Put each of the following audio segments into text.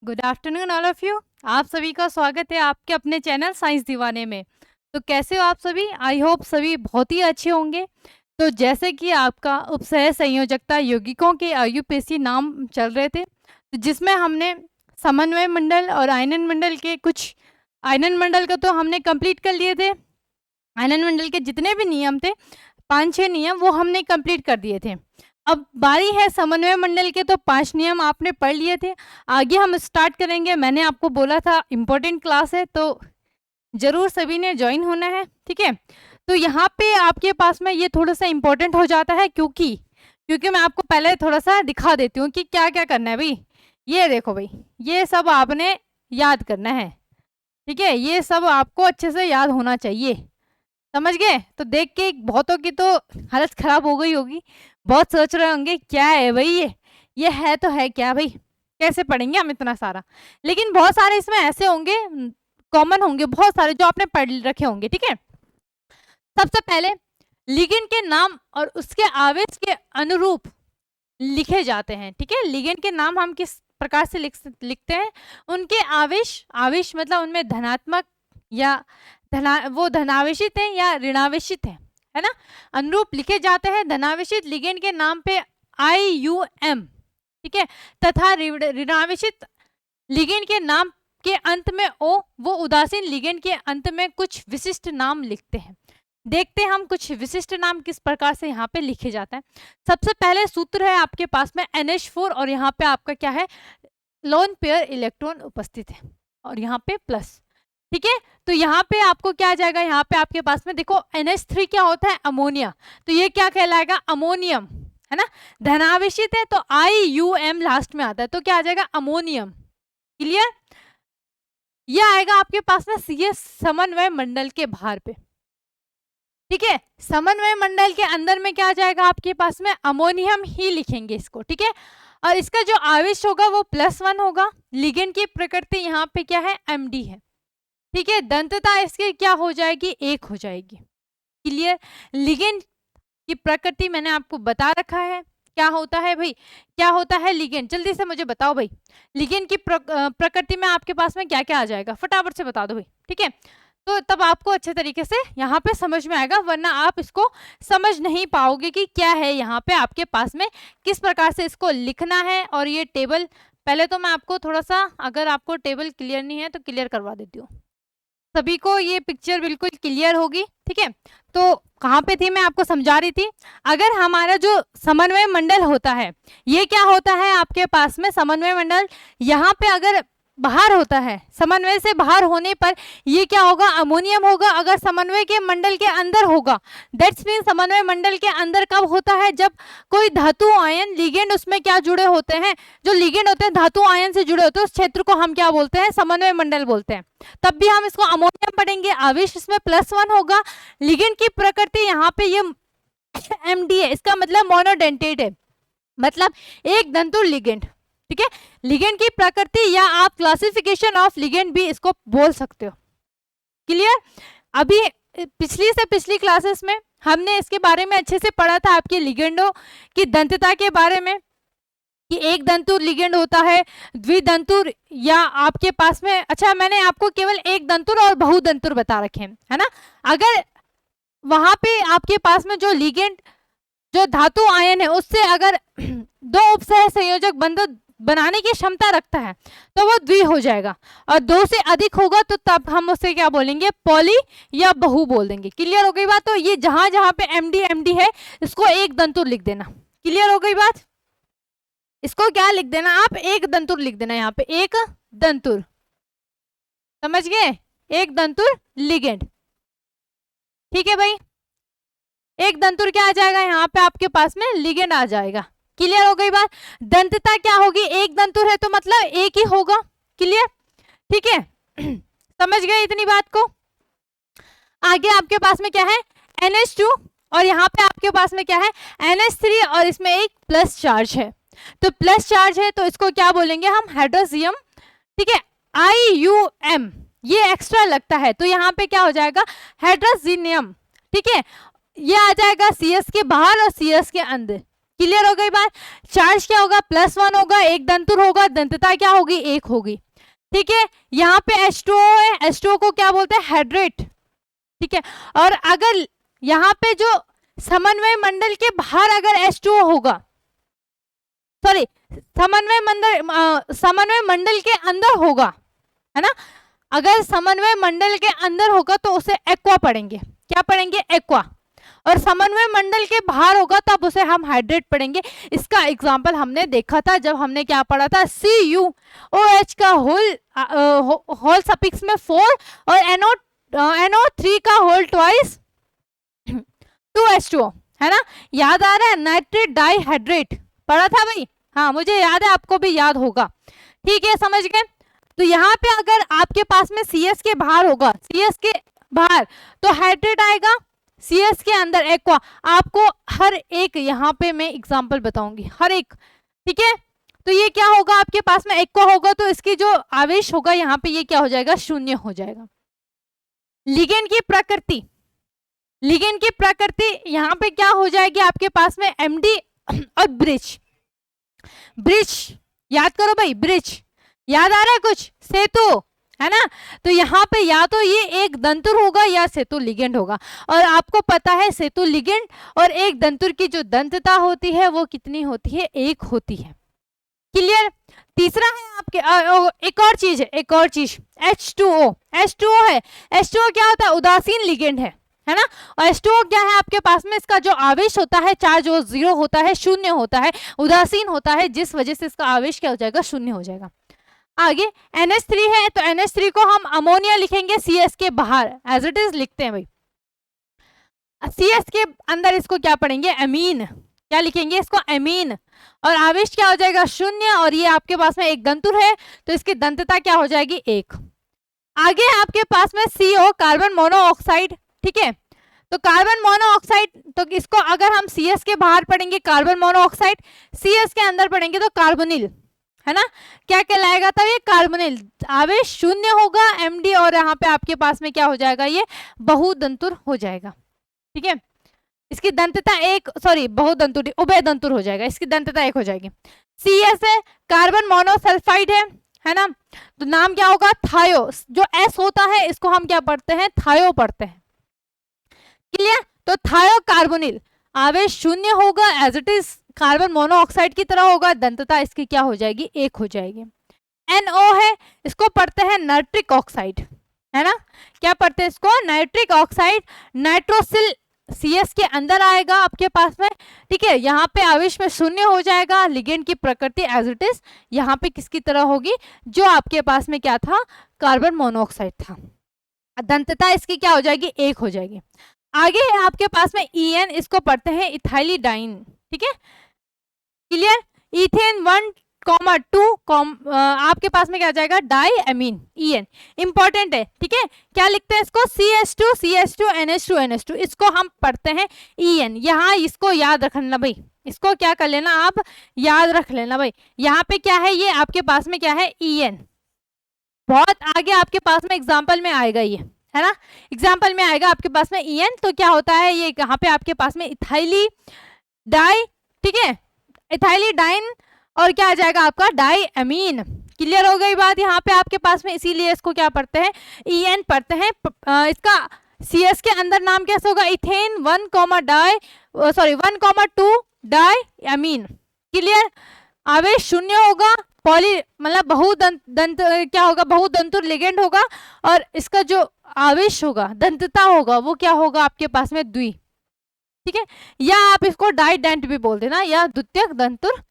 Good afternoon all of you. आप सभी का स्वागत है आपके अपने चैनल साइंस दीवाने में। तो कैसे हो आप सभी? आई होप सभी बहुत ही अच्छे होंगे। तो जैसे कि आपका उपसह संयोजकता यौगिकों के यूपीएससी नाम चल रहे थे, तो जिसमें हमने समन्वय मंडल और आयनन मंडल के कुछ आयनन मंडल का तो हमने कंप्लीट कर लिए थे। आयनन मंडल के जितने भी नियम थे 5-6 नियम वो हमने कंप्लीट कर दिए थे। अब बारी है समन्वय मंडल के, तो 5 नियम आपने पढ़ लिए थे। आगे हम स्टार्ट करेंगे। मैंने आपको बोला था इम्पोर्टेंट क्लास है, तो जरूर सभी ने ज्वाइन होना है, ठीक है। तो यहाँ पे आपके पास में ये थोड़ा सा इम्पोर्टेंट हो जाता है, क्योंकि मैं आपको पहले थोड़ा सा दिखा देती हूँ कि क्या क्या करना है भाई। ये देखो भाई, ये सब आपने याद करना है, ठीक है। ये सब आपको अच्छे से याद होना चाहिए, समझ गए? तो देख के बहुतों की तो हालत खराब हो गई होगी। बहुत सोच रहे होंगे क्या है भाई, ये है तो है क्या भाई, कैसे पढ़ेंगे हम इतना सारा। लेकिन बहुत सारे इसमें ऐसे होंगे, कॉमन होंगे बहुत सारे जो आपने पढ़ रखे होंगे, ठीक है। सबसे पहले लिगेंड के नाम और उसके आवेश के अनुरूप लिखे जाते हैं, ठीक है। लिगेंड के नाम हम किस प्रकार से लिखते हैं? उनके आवेश मतलब उनमें धनात्मक या वो धनावेशित है या ऋणावेशित है ना, अनुरूप लिखे जाते हैं। धनावेशित लिगेंड के नाम पे IUM, ठीक है, तथा ऋणावेशित लिगेंड के नाम के अंत में O, वो उदासीन लिगेंड के अंत में कुछ विशिष्ट नाम लिखते हैं। देखते हैं हम कुछ विशिष्ट नाम किस प्रकार से यहाँ पे लिखे जाते हैं। सबसे पहले सूत्र है आपके पास में NH4 और यहाँ पे आपका क्या है, लोन पेयर इलेक्ट्रॉन उपस्थित है और यहाँ पे प्लस, ठीक है। तो यहाँ पे आपको क्या आ जाएगा, यहाँ पे आपके पास में देखो NH3 क्या होता है, अमोनिया, तो ये क्या कहलाएगा, अमोनियम, है ना। धनावेशित है तो IUM लास्ट में आता है, तो क्या आ जाएगा, अमोनियम। क्लियर? ये आएगा आपके पास में CS समन्वय मंडल के भार पे, ठीक है। समन्वय मंडल के अंदर में क्या आ जाएगा आपके पास में, अमोनियम ही लिखेंगे इसको, ठीक है। और इसका जो आवेश होगा वो +1 होगा। लिगेंड की प्रकृति यहाँ पे क्या है, MD है, ठीक है। दंतता इसकी क्या हो जाएगी, 1 हो जाएगी। क्लियर? लिगेंड की प्रकृति मैंने आपको बता रखा है, क्या होता है भाई, क्या होता है लिगेंड। जल्दी से मुझे बताओ भाई, लिगेंड की प्रकृति में आपके पास में क्या क्या आ जाएगा, फटाफट से बता दो भाई, ठीक है। तो तब आपको अच्छे तरीके से यहाँ पे समझ में आएगा, वरना आप इसको समझ नहीं पाओगे कि क्या है यहाँ पे आपके पास में, किस प्रकार से इसको लिखना है। और ये टेबल पहले तो मैं आपको थोड़ा सा, अगर आपको टेबल क्लियर नहीं है तो क्लियर करवा देती हूँ। सभी को ये पिक्चर बिल्कुल क्लियर होगी, ठीक है। तो कहाँ पे थी, मैं आपको समझा रही थी। अगर हमारा जो समन्वय मंडल होता है, ये क्या होता है आपके पास में, समन्वय मंडल यहाँ पे अगर बाहर होता है, समन्वय से बाहर होने पर ये क्या होगा, अमोनियम होगा। अगर समन्वय के मंडल के अंदर होगा, दैट्स मीन समन्वय मंडल के अंदर कब होता है, जब कोई धातु आयन लिगेंड उसमें क्या जुड़े होते हैं, जो लिगेंड होते हैं धातु आयन से जुड़े होते हैं, उस क्षेत्र को हम क्या बोलते हैं, समन्वय मंडल बोलते हैं। तब भी हम इसको अमोनियम पढ़ेंगे। आवेश इसमें +1 होगा। लिगेंड की प्रकृति यहाँ पे ये MD है, इसका मतलब मोनोडेंटेट है, मतलब एक दंतुर लिगेंड, ठीक है। लिगेंड की प्रकृति या आप क्लासिफिकेशन ऑफ लिगेंड भी इसको बोल सकते हो। क्लियर? अभी पिछली क्लासेस में हमने इसके बारे में अच्छे से पढ़ा था, आपके लिगेंडों की दंतता के बारे में, कि एक दंतुर लिगेंड होता है, द्विदंतुर या आपके पास में, अच्छा मैंने आपको केवल एक दंतुर और बहुदंतुर बता रखे हैं, है ना। अगर वहां पे आपके पास में जो लिगेंड जो धातु आयन है उससे अगर 2 उपसह संयोजक बंधन बनाने की क्षमता रखता है तो वो द्वि हो जाएगा, और 2 से अधिक होगा तो तब हम उसे क्या बोलेंगे, पॉली या बहु बोल देंगे। क्लियर हो गई बात? तो ये जहां जहां पे MD है इसको एक दंतुर लिख देना। क्लियर हो गई बात? इसको क्या लिख देना आप, एक दंतुर लिख देना, यहाँ पे एक दंतुर, समझ गए, एक दंतुर लिगेंड, ठीक है भाई। एक दंतुर क्या आ जाएगा, यहाँ पे आपके पास में लिगेंड आ जाएगा। क्लियर हो गई बात? दंतता क्या होगी, एक दंतुर है तो मतलब एक ही होगा। क्लियर? ठीक है समझ गए इतनी बात को? आगे आपके पास में क्या है, NH2 और यहाँ पे आपके पास में क्या है, NH3 और इसमें एक प्लस चार्ज है। तो प्लस चार्ज है तो इसको क्या बोलेंगे हम, हाइड्रोजियम, ठीक है। IUM ये एक्स्ट्रा लगता है तो यहाँ पे क्या हो जाएगा, हाइड्रोजिनियम, ठीक है। ये आ जाएगा CS के बाहर और CS के अंदर। क्लियर हो गई बात। चार्ज क्या होगा, +1 होगा, एक दंतुर होगा, दंतता क्या होगी, 1 होगी। ठीक है, यहाँ पे H2O है, H2O को क्या बोलते हैं, हाइड्रेट। ठीक है, और अगर यहाँ पे जो समन्वय मंडल के बाहर अगर H2O होगा, सॉरी समन्वय मंडल के अंदर होगा, है ना, अगर समन्वय मंडल के अंदर होगा तो उसे एक्वा पढ़ेंगे। क्या पढ़ेंगे, एक्वा। और समन्वय मंडल के बाहर होगा तब उसे हम हाइड्रेट पढ़ेंगे। इसका एग्जांपल हमने देखा था जब हमने क्या पढ़ा था, CuOH का होल सफिक्स में 4 और NO3 का होल ट्वाइस 2H2O, है ना, याद आ रहा है, नाइट्रेट डाइहाइड्रेट पढ़ा था भाई, हाँ मुझे याद है, आपको भी याद होगा। ठीक है, समझ गए। तो यहाँ पे अगर आपके पास में CS के बाहर होगा, CS के बाहर तो हाइड्रेट आएगा, CS के अंदर एक्वा। आपको हर एक यहाँ पे मैं एग्जांपल बताऊंगी, हर एक। ठीक है, तो ये क्या होगा, आपके पास में एक्वा होगा तो इसकी जो आवेश होगा यहाँ पे ये क्या हो जाएगा, 0 हो जाएगा। लिगेंड की प्रकृति, लिगेंड की प्रकृति यहाँ पे क्या हो जाएगी, आपके पास में MD और ब्रिज। ब्रिज याद करो भाई, ब्रिज याद आ रहा है कुछ, सेतु, है ना। तो यहाँ पे या तो ये एक दंतुर होगा या सेतु लिगेंड होगा। और आपको पता है सेतु लिगेंड और एक दंतुर की जो दंतता होती है वो कितनी होती है, 1 होती है। क्लियर। तीसरा है आपके एक और चीज है, एक और चीज H2O। H2O है, H2O क्या होता है, उदासीन लिगेंड है ना। और H2O क्या है आपके पास में, इसका जो आवेश होता है चार्ज वो 0 होता है, 0 होता है, उदासीन होता है, जिस वजह से इसका आवेश क्या हो जाएगा, 0 हो जाएगा। आगे NH3 है, तो NH3 को हम अमोनिया लिखेंगे CS के बाहर, एज इट इज लिखते हैं भाई। CS के अंदर इसको क्या पढ़ेंगे, अमीन। क्या लिखेंगे इसको, अमीन। और आवेश क्या हो जाएगा, 0। और ये आपके पास में एक दंतुर है तो इसकी दंतता क्या हो जाएगी, 1। आगे आपके पास में CO, कार्बन मोनोऑक्साइड। ठीक है, तो कार्बन मोनोऑक्साइड, तो इसको अगर हम CS के बाहर पढ़ेंगे कार्बन मोनोऑक्साइड, CS के अंदर पढ़ेंगे तो कार्बोनिल, है ना। क्या कहलाएगा, तब ये कार्बोनिल। आवेश 0 होगा, MD, और यहाँ पे आपके पास में क्या हो जाएगा, ये बहुदंतुर हो जाएगा। ठीक है, इसकी दंतता 1, सॉरी बहुदंतुर, उभय दंतुर हो जाएगा, इसकी दंतता 1 हो जाएगी। CS है, कार्बन मोनोसल्फाइड है ना। तो नाम क्या होगा, थायो। जो S होता है इसको हम क्या पढ़ते हैं, थायो पढ़ते हैं। क्लियर। तो थायो कार्बोनिल, आवेश 0 होगा, as it is carbon monoxide की तरह होगा, दंतता इसकी क्या हो जाएगी, 1 हो जाएगी। NO है, इसको पढ़ते हैं नाइट्रिक ऑक्साइड, है ना। क्या पढ़ते हैं इसको, नाइट्रिक ऑक्साइड। नाइट्रोसिल CS के अंदर आएगा आपके पास में। ठीक है, यहाँ पे आवेश में 0 हो जाएगा, लिगेंड की प्रकृति एज इट इज यहाँ पे किसकी तरह होगी, जो आपके पास में क्या था, कार्बन मोनोऑक्साइड था। दंतता इसकी क्या हो जाएगी, 1 हो जाएगी। आगे है आपके पास में EN, इसको पढ़ते हैं इथाइलिडाइन। ठीक है, क्लियर। इथेन 1,2 आपके पास में क्या आ जाएगा, डाई अमीन, EN इंपॉर्टेंट है। ठीक है, क्या लिखते हैं इसको, CH2 NH2 NH2, इसको हम पढ़ते हैं EN। यहाँ इसको याद रखना भाई, इसको क्या कर लेना आप, याद रख लेना भाई। यहाँ पे क्या है, ये आपके पास में क्या है, EN। बहुत आगे आपके पास में एग्जाम्पल में आएगा ये, है ना, एग्जाम्पल में आएगा आपके पास में EN। तो क्या होता है, ये यहाँ पे आपके पास में इथाइली डाई, ठीक है, इथाइलिडाइन, और क्या आ जाएगा आपका, डाई अमीन। क्लियर हो गई बात यहाँ पे आपके पास में, इसीलिए इसको क्या पढ़ते हैं, EN पढ़ते हैं। इसका CS के अंदर नाम कैसे होगा, इथेन 1,2 डाई अमीन। क्लियर। आवेश 0 होगा, पॉली मतलब बहुदंत क्या होगा, बहुदंतुर लिगेंड होगा, और इसका जो आवेश होगा, दंतता होगा, वो क्या होगा आपके पास में, द्वि। ठीक है, या आप इसको डाइडेंट भी बोल देना, या द्वितीयक दंतुर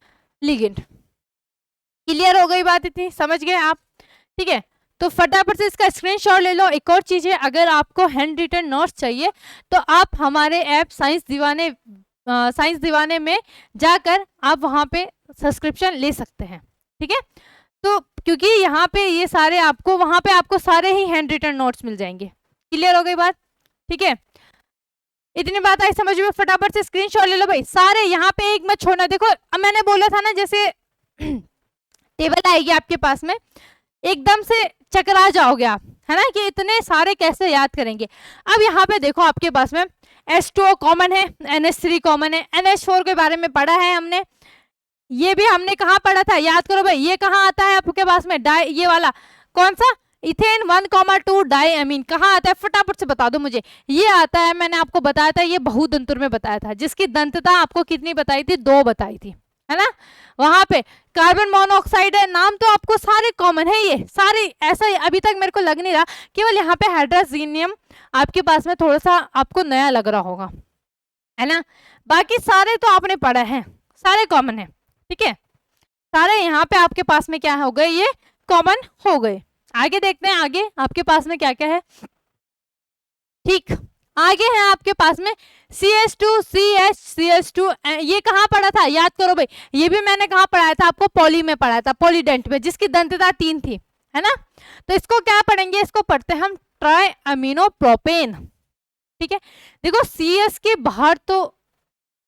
लिगेंड। क्लियर हो गई बात, इतनी समझ गए आप। ठीक है, तो फटाफट से इसका स्क्रीनशॉट ले लो। एक और चीज है, अगर आपको हैंड रिटन नोट्स चाहिए तो आप हमारे ऐप साइंस दीवाने में जाकर आप वहां पे सब्सक्रिप्शन ले सकते हैं। ठीक है, तो क्योंकि यहाँ पे ये सारे आपको, वहां पे आपको सारे ही हैंड रिटन नोट्स मिल जाएंगे। क्लियर हो गई बात। ठीक है, इतनी बात आई समझ में, फटाफट से स्क्रीनशॉट ले लो भाई सारे, यहाँ पे एक मत छोड़ना। देखो अब मैंने बोला था ना, जैसे टेबल आएगी आपके पास में, एकदम से चकरा जाओगे आप, है ना, कि इतने सारे कैसे याद करेंगे। अब यहाँ पे देखो आपके पास में H2O कॉमन है, NH3 कॉमन है, NH4 के बारे में पढ़ा है हमने, ये भी हमने कहाँ पढ़ा था, याद करो भाई, ये कहाँ आता है आपके पास में, डाई, ये वाला कौन सा, इथेन 1,2 डाई अमीन कहाँ आता है, फटाफट से बता दो मुझे। ये आता है, मैंने आपको बताया था, ये बहुदंतुर में बताया था, जिसकी दंतता आपको कितनी बताई थी, 2 बताई थी, है ना। वहां पे कार्बन मोनोऑक्साइड है, नाम तो आपको सारे कॉमन है, ये सारे ऐसा अभी तक मेरे को लग नहीं रहा, केवल यहाँ पे हाइड्रोजीनियम आपके पास में थोड़ा सा आपको नया लग रहा होगा, है ना। बाकी सारे तो आपने पढ़ा है, सारे कॉमन है, ठीक है, सारे यहाँ पे आपके पास में क्या हो गए, ये कॉमन हो गए। आगे देखते हैं, आगे आपके पास में क्या क्या है। ठीक, आगे है आपके पास में CH2 CH ये कहाँ पढ़ा था, याद करो भाई, ये भी मैंने कहाँ पढ़ाया था आपको, पॉली में पढ़ाया था, पॉलीडेंट में, जिसकी दंतता 3 थी, है ना। तो इसको क्या पढ़ेंगे, इसको पढ़ते हैं हम ट्राई अमीनो प्रोपेन, ठीक है। देखो CS के बाहर तो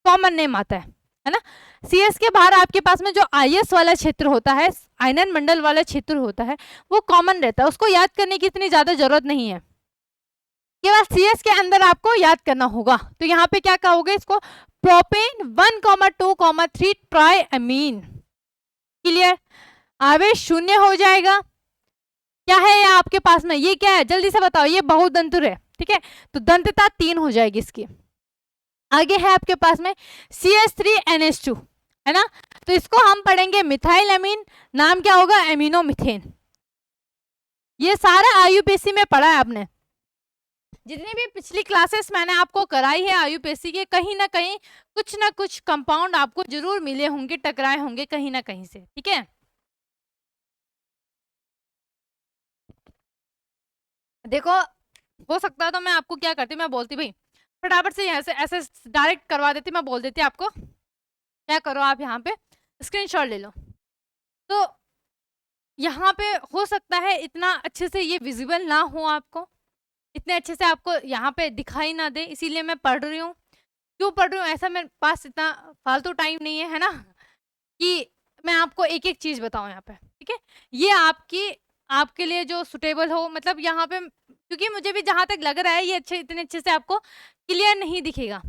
कॉमन नेम आता है ना। CS के बाहर आपके पास में जो IS वाला क्षेत्र होता है, आयनन मंडल वाला क्षेत्र होता है, वो कॉमन रहता है, उसको याद करने की इतनी ज्यादा जरूरत नहीं है, केवल CS के अंदर आपको याद करना होगा। तो यहाँ पे क्या कहोगे इसको, प्रोपेन 1,2,3 ट्राई अमीन, क्लियर, आवेश 0 हो जाएगा। क्या है ये आपके पास में, ये क्या है जल्दी से बताओ, ये बहुदंतुर है, ठीक है, तो दंतता 3 हो जाएगी इसकी। आगे है आपके पास में CH3NH2, है ना, तो इसको हम पढ़ेंगे मिथाइल अमीन, नाम क्या होगा, एमिनो मिथेन। ये सारा IUPAC में पढ़ा है आपने, जितनी भी पिछली क्लासेस मैंने आपको कराई है IUPAC के, कहीं ना कुछ कंपाउंड आपको जरूर मिले होंगे, टकराए होंगे कहीं ना कहीं से, ठीक है। देखो, हो सकता है तो मैं आपको क्या करती, मैं बोलती भाई फटाफट से यहाँ से ऐसे डायरेक्ट करवा देती, मैं बोल देती आपको क्या करो, आप यहाँ पे स्क्रीनशॉट ले लो। तो यहाँ पे हो सकता है इतना अच्छे से ये विजिबल ना हो आपको, इतने अच्छे से आपको यहाँ पे दिखाई ना दे, इसीलिए मैं पढ़ रही हूँ। क्यों पढ़ रही हूँ, ऐसा मेरे पास इतना फालतू टाइम नहीं है ना, कि मैं आपको एक एक चीज बताऊं यहाँ पे, ठीक है। ये आपके लिए जो सुटेबल हो, मतलब यहाँ पे, क्योंकि मुझे भी जहां तक लग रहा है ये इतने अच्छे से आपको क्लियर नहीं दिखेगा,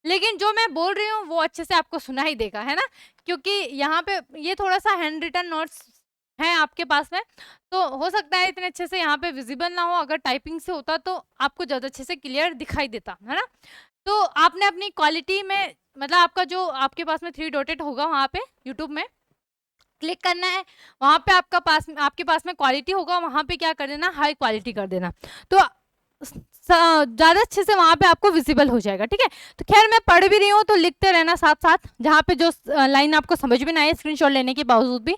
लेकिन जो मैं बोल रही हूँ वो अच्छे से आपको सुनाई देगा, है ना, क्योंकि यहाँ पे ये थोड़ा सा हैंड रिटन नोट्स है आपके पास में, तो हो सकता है इतने अच्छे से यहाँ पे विजिबल ना हो, अगर टाइपिंग से होता तो आपको ज़्यादा अच्छे से क्लियर दिखाई देता, है ना। तो आपने अपनी क्वालिटी में, मतलब आपका जो आपके पास में 3 डॉटेड होगा वहाँ पे यूट्यूब में क्लिक करना है, वहाँ पे आपके पास में क्वालिटी होगा, वहाँ पे क्या कर देना, हाई क्वालिटी कर देना, तो ज़्यादा अच्छे से वहाँ पे आपको विजिबल हो जाएगा, ठीक है। तो खैर मैं पढ़ भी रही हूँ तो लिखते रहना साथ साथ, जहाँ पे जो लाइन आपको समझ में ना आए स्क्रीनशॉट लेने के बावजूद भी।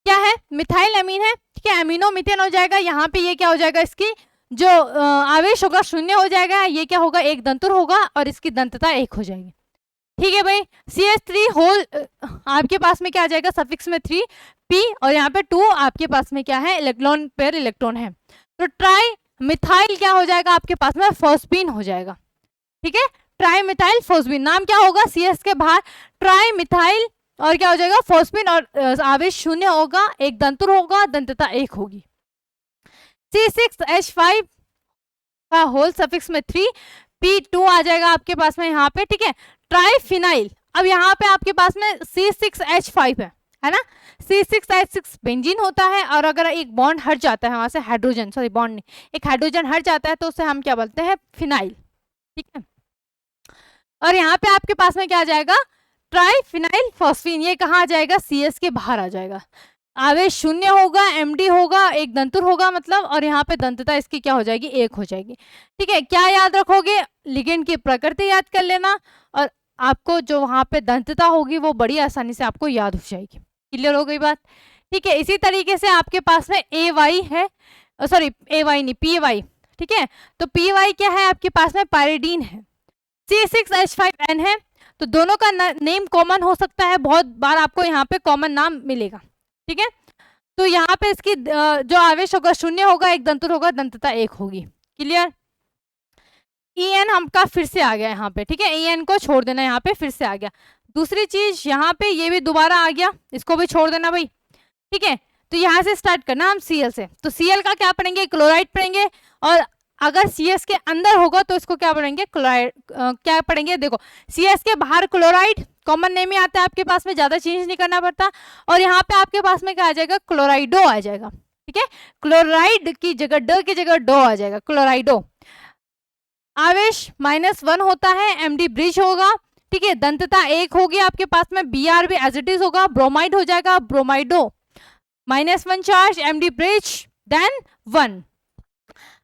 क्या है, मिथाइल अमीन है, ठीक है, एमिनो मिथेन हो जाएगा, यहाँ पे ये क्या हो जाएगा, इसकी जो आवेश होगा 0 हो जाएगा, ये क्या होगा, एक दंतुर होगा और इसकी दंतता 1 हो जाएगी, ठीक है भाई। CH3 होल आपके पास में क्या आ जाएगा, सफिक्स में 3 P और यहाँ पे 2 आपके पास में क्या है, इलेक्ट्रॉन पेयर इलेक्ट्रॉन है, तो ट्राई मिथाइल क्या हो जाएगा आपके पास में, फॉस्फीन हो जाएगा, ठीक है, ट्राई मिथाइल फॉस्फीन, नाम क्या होगा, CS के बाहर ट्राई मिथाइल और क्या हो जाएगा, फॉस्फीन, और आवेश 0 होगा, एक दंतुर होगा, दंतता 1 होगी। C6H5 का होल सफिक्स में 3 P2 आ जाएगा आपके पास में यहाँ पे, ठीक है, ट्राइफिनाइल। अब यहाँ पे आपके पास में C6H5 है ना, C6H6 बेंजीन होता है, और अगर एक बॉन्ड हट जाता है वहां से, हाइड्रोजन, सॉरी बॉन्ड नहीं, एक हाइड्रोजन हट जाता है तो उसे हम क्या बोलते हैं, फिनाइल, ठीक है। और यहाँ पे आपके पास में क्या आ जाएगा, ट्राइफिनाइल फॉस्फीन, ये कहाँ आ जाएगा, CS के बाहर आ जाएगा, आवेश 0 होगा, MD होगा, एक दंतुर होगा मतलब, और यहाँ पे दंतता इसकी क्या हो जाएगी, 1 हो जाएगी, ठीक है। क्या याद रखोगे, लिगेंड की प्रकृति याद कर लेना, और आपको जो वहां पे दंतता होगी वो बड़ी आसानी से आपको याद हो जाएगी, क्लियर हो गई बात, ठीक है। इसी तरीके से आपके पास में AY है, सॉरी AY नहीं, PY, ठीक है, तो PY क्या है आपके पास में, पायरिडीन है, C6H5N है, तो दोनों का नेम कॉमन हो सकता है, बहुत बार आपको यहाँ पे कॉमन नाम मिलेगा, ठीक है। तो यहाँ पे इसकी जो आवेश होगा 0 होगा, एक दंतुर होगा, दंतता 1 होगी, क्लियर। EN हमका फिर से आ गया यहाँ पे, ठीक है, EN को छोड़ देना, यहाँ पे फिर से आ गया। दूसरी चीज यहाँ पे ये भी दोबारा आ गया, इसको भी छोड़ देना भाई, ठीक है। तो यहाँ से स्टार्ट करना हम Cl से, तो Cl का क्या पढ़ेंगे, क्लोराइड पढ़ेंगे, और अगर CS के अंदर होगा तो इसको क्या पढ़ेंगे, क्लोराइड। क्या पढ़ेंगे, देखो CS के बाहर क्लोराइड, कॉमन नेम ही आता है आपके पास में, ज्यादा चेंज नहीं करना पड़ता। और यहाँ पे आपके पास में क्या आ जाएगा, क्लोराइडो आ जाएगा। ठीक है, क्लोराइड की जगह ड की जगह डो आ जाएगा, क्लोराइडो। आवेश -1 होता है, MD ब्रिज होगा। ठीक है, दंतता 1 होगी आपके पास में, Br भी एज इट इज होगा, ब्रोमाइड हो जाएगा, bromido. -1 charge, MD bridge, then 1।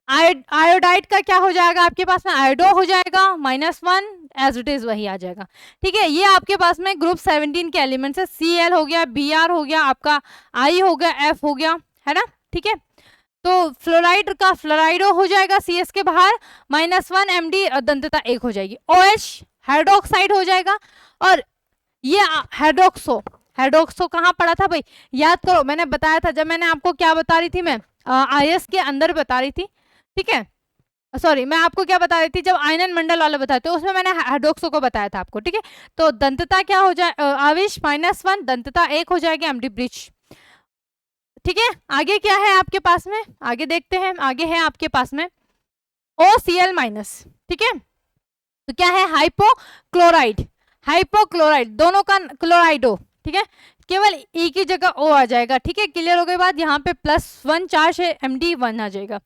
Iodide का क्या हो जाएगा आपके पास में, आयोडो हो जाएगा, -1 एज इट इज वही आ जाएगा। ठीक है, ये आपके पास में ग्रुप 17 के एलिमेंट्स है। Cl हो गया, Br हो गया, आपका I हो गया, F हो गया, है ना। ठीक है, तो फ्लोराइड का फ्लोराइडो हो जाएगा CS के बाहर, -1 MD, दंतता 1 हो जाएगी। OH हाइड्रोक्साइड हो जाएगा। और ये हाइड्रोक्सो, हाइड्रोक्सो कहाँ पड़ा था भाई, याद करो, मैंने बताया था जब मैंने आपको क्या बता रही थी, मैं IS के अंदर बता रही थी। ठीक है, सॉरी, मैं आपको क्या बता रही थी, जब आयनन मंडल वाला बताया तो उसमें मैंने हाइड्रोक्सो को बताया था आपको। ठीक है, तो दंतता क्या हो जाए, आवेश -1, दंतता 1 हो जाएगी, MD ब्रिज। ठीक है, आगे क्या है आपके पास में, आगे देखते हैं। आगे है आपके पास में OCl-। ठीक है, तो क्या है, हाइपोक्लोराइड, हाइपोक्लोराइड दोनों का क्लोराइडो। ठीक है, केवल E की जगह O आ जाएगा। ठीक है, क्लियर हो गई बात। यहाँ पे +1 चार्ज है, MD 1 आ जाएगा।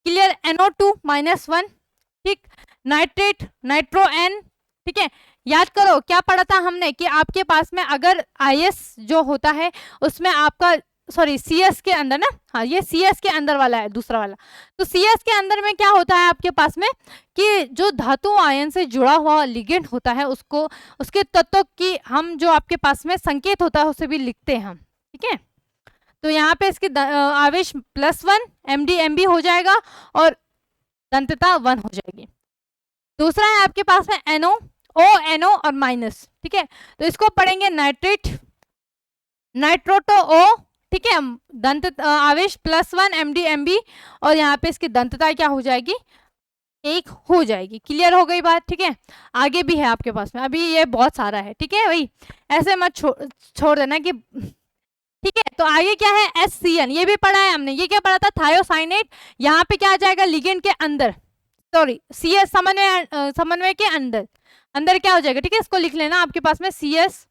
Clear, NO2 -1। ठीक, नाइट्रेट, नाइट्रो N। ठीक है, याद करो क्या पढ़ा था हमने कि आपके पास में अगर IS जो होता है उसमें आपका, सॉरी CS के अंदर ना, हाँ ये CS के अंदर वाला है, दूसरा वाला। तो CS के अंदर में क्या होता है आपके पास में कि जो धातु आयन से जुड़ा हुआ लिगेंड होता है उसको, उसके तत्व की हम जो आपके पास में संकेत होता है उसे भी लिखते हैं हम। ठीक है, तो यहाँ पे इसकी आवेश +1, MD MB हो जाएगा और दंतता 1 हो जाएगी। दूसरा है आपके पास में NO, O NO और माइनस। ठीक है, तो इसको पढ़ेंगे नाइट्रेट, नाइट्रोटो O। ठीक है, दंत आवेश +1 MD MB और यहाँ पे इसकी दंतता क्या हो जाएगी, 1 हो जाएगी। क्लियर हो गई बात। ठीक है, आगे भी है आपके पास में, अभी ये बहुत सारा है। ठीक है भाई, ऐसे मत छोड़ देना कि। ठीक है, तो आगे क्या है, SCN, ये भी पढ़ा है हमने। ये क्या पढ़ा था, थायोसाइनेट। यहाँ पे क्या आ जाएगा, लिगेंड के अंदर, सॉरी CS समन्वय के अंदर, अंदर क्या हो जाएगा। ठीक है, इसको लिख लेना आपके पास में, CS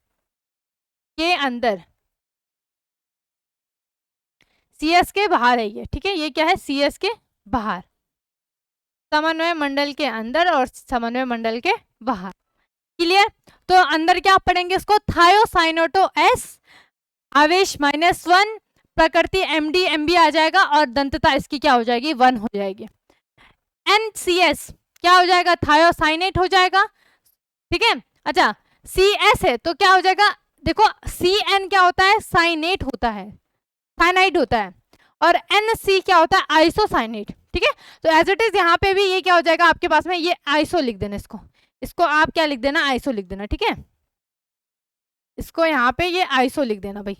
के अंदर, CS के बाहर है ये। ठीक है, ये क्या है, CS के बाहर, समन्वय मंडल के अंदर और समन्वय मंडल के बाहर। क्लियर, तो अंदर क्या पढ़ेंगे इसको, थायोसाइनोटो S, आवेश -1, प्रकृति MD MB आ जाएगा और दंतता इसकी क्या हो जाएगी, 1 हो जाएगी। NCS क्या हो जाएगा, थायोसाइनेट हो जाएगा। ठीक है, अच्छा CS है तो क्या हो जाएगा, देखो CN क्या होता है, साइनेट होता है, साइनाइड होता है। और NC क्या होता है, आइसोसाइनेट। ठीक है, तो एज इट इज यहाँ पे भी ये क्या हो जाएगा आपके पास में, ये आइसो लिख देना, इसको इसको आप क्या लिख देना, आइसो लिख देना। ठीक है, इसको यहाँ पे ये आइसो लिख देना भाई,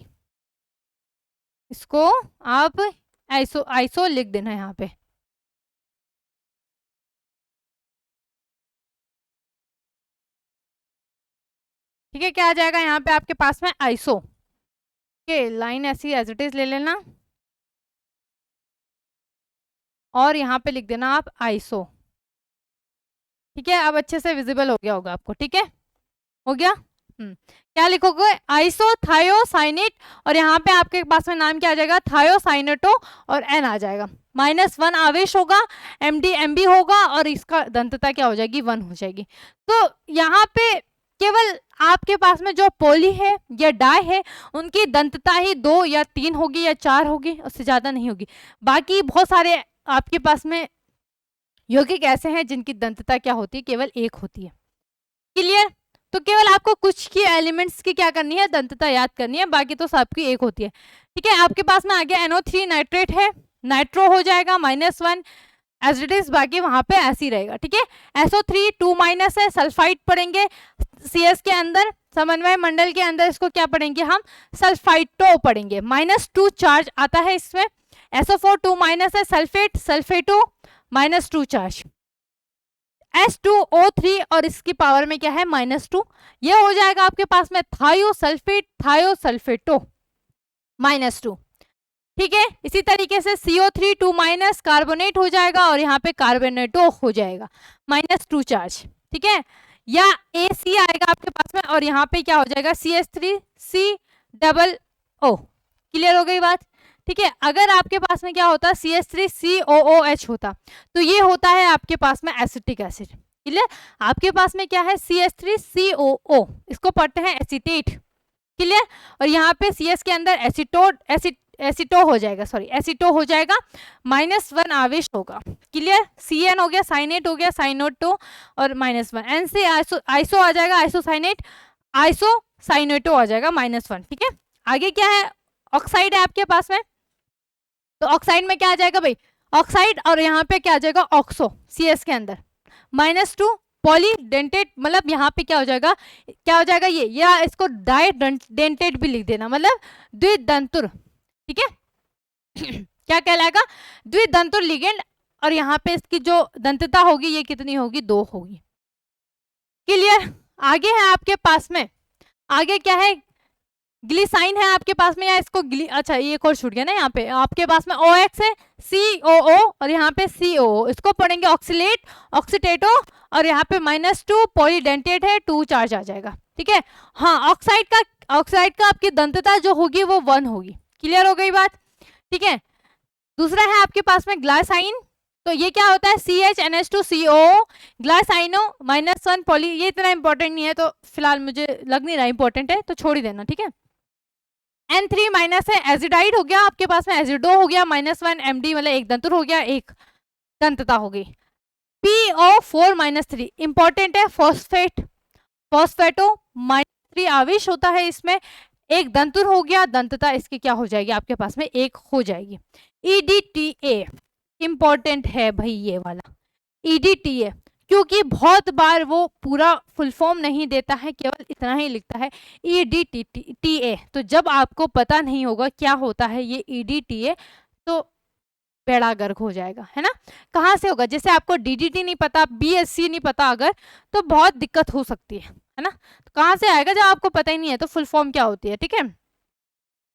इसको आप आइसो आइसो लिख देना यहाँ पे। ठीक है, क्या आ जाएगा यहाँ पे आपके पास में, आइसो। के लाइन ऐसी एज इट इज ले लेना और यहाँ पे लिख देना आप आइसो। ठीक है, अब अच्छे से विजिबल हो गया होगा आपको। ठीक है, हो गया। क्या लिखोगे, आइसोथायोसाइनेट और यहाँ पे आपके पास में नाम क्या आ जाएगा, थायोसाइनेटो और N आ जाएगा। -1 आवेश होगा, MD MB होगा और इसका दंतता क्या हो जाएगी, 1 हो जाएगी। तो यहाँ पे केवल आपके पास में जो पोली है या डाई है उनकी दंतता ही 2 या 3 होगी या 4 होगी, उससे ज्यादा नहीं होगी। बाकी बहुत सारे आपके पास में यौगिक ऐसे हैं जिनकी दंतता क्या होती है, केवल 1 होती है। क्लियर, तो केवल आपको कुछ की एलिमेंट्स की क्या करनी है, दंतता याद करनी है, बाकी तो सबकी 1 होती है। ठीक है, आपके पास में आ गया NO3 नाइट्रेट है, नाइट्रो हो जाएगा -1 एज इट इज, बाकी वहां पे ऐसे ही रहेगा। ठीक है, SO3 2- है, सल्फाइड पढ़ेंगे CS के अंदर, समन्वय मंडल के अंदर इसको क्या पढ़ेंगे हम, सल्फाइटो पढ़ेंगे। -2 चार्ज आता है इसमें। SO4 2- है, सल्फेट, सल्फेटो -2 चार्ज। H2O3 और इसकी पावर में क्या है, -2। ये हो जाएगा आपके पास में थायोसल्फेट, थायोसल्फेटो -2। ठीक है। इसी तरीके से CO3 2 माइनस कार्बोनेट हो जाएगा और यहाँ पे कार्बोनेटो हो जाएगा, -2 चार्ज। ठीक है, या AC आएगा आपके पास में और यहाँ पे क्या हो जाएगा CH3 COO। क्लियर हो गई बात? ठीक है, अगर आपके पास में क्या होता CH3 COOH होता तो ये होता है आपके पास में एसिटिक एसिड। क्लियर? आपके पास में क्या है CH3 COO, इसको पढ़ते हैं एसीटेट। क्लियर? और यहाँ पे CS के अंदर एसिटो हो जाएगा, सॉरी एसिटो हो जाएगा, -1 आवेश होगा। क्लियर? CN हो गया, साइनेट हो गया, साइनोटो और -1। N से आइसो आ जाएगा, आइसोसाइनेट, आइसोसाइनेटो आ जाएगा -1। ठीक है, आगे क्या है, ऑक्साइड है आपके पास में, तो ऑक्साइड में क्या आ जाएगा भाई, ऑक्साइड, और यहाँ पे क्या आ जाएगा ऑक्सो, CS के अंदर -2 पॉलीडेंटेट, मतलब यहाँ पे क्या हो जाएगा, ये, या इसको डाइडेंटेट भी लिख देना, मतलब द्विदंतुर। ठीक है क्या कहलाएगा, द्विदंतुर लिगेंड, और यहाँ पे इसकी जो दंतता होगी ये कितनी होगी, 2 होगी। क्लियर? आगे है आपके पास में, आगे क्या है, ग्लिसाइन है आपके पास में, या इसको अच्छा ये एक और छूट गया ना, यहाँ पे आपके पास में OX है, COO और यहाँ पे COO, इसको पढ़ेंगे ऑक्सीलेट, ऑक्सीटेटो, और यहाँ पे -2 पॉलीडेंटेट है, 2 चार्ज आ जाएगा। ठीक है, हाँ ऑक्साइड का आपकी दंतता जो होगी वो 1 होगी। क्लियर हो गई बात? ठीक है, दूसरा है आपके पास में ग्लाइसाइन, तो ये क्या होता है CHNH2COO, ग्लाइसाइनो -1 पॉली, ये इतना इंपॉर्टेंट नहीं है तो फिलहाल मुझे लग नहीं रहा इंपॉर्टेंट है तो छोड़ ही देना। ठीक है, N3 माइनस है, एजिडाइड हो गया आपके पास में, एजिडो हो गया, -1 MD, मतलब एक दंतुर हो गया, एक दंतता हो गई। PO4 -3 इंपॉर्टेंट है, फॉस्फेटो -3 आवेश होता है इसमें, एक दंतुर हो गया, दंतता इसकी क्या हो जाएगी आपके पास में, 1 हो जाएगी। EDTA इंपॉर्टेंट है भाई ये वाला EDTA, क्योंकि बहुत बार वो पूरा फुल फॉर्म नहीं देता है, केवल इतना ही लिखता है EDTA। तो जब आपको पता नहीं होगा क्या होता है ये EDTA तो बेड़ा गर्क हो जाएगा, है ना। कहाँ से होगा, जैसे आपको DDT नहीं पता, BSc नहीं पता अगर, तो बहुत दिक्कत हो सकती है ना। तो कहाँ से आएगा जब आपको पता ही नहीं है, तो फुल फॉर्म क्या होती है। ठीक है,